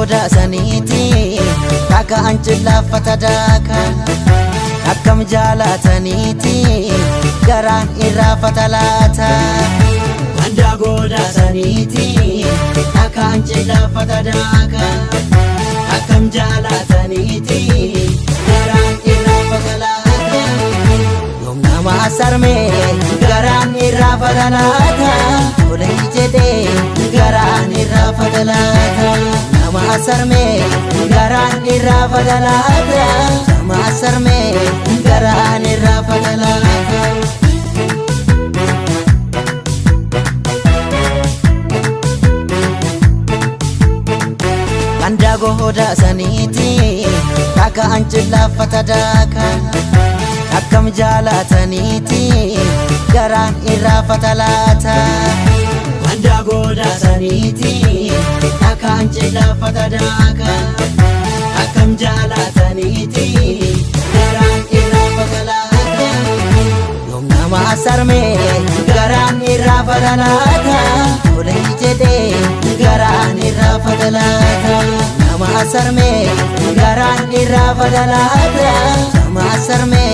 goda saniti Taka anchilla fatadaka Akkam jaalataniti Garan irra fatalata Ganda goda saniti Taka anchilla fatadaka Akkam jaalataniti Garan irra fatalata Yom nama sarme Garan irra fatalata Olay jede Garan irra fatalata Nama sarme Garan irra fatalata Nama sarme Garan irra fatalata Ganda goda saniti Taka anchilla fatadaka Akkam jaalataniti Garan irra fatalata Ganda goda saniti Taka anchilla fatadaka Akkam jaalataniti Garan irra fatalata Yom nama sarme Garan irra fatalata Olay jede Garan irra fatalata Nama sarme Garan irra fatalata Nama sarme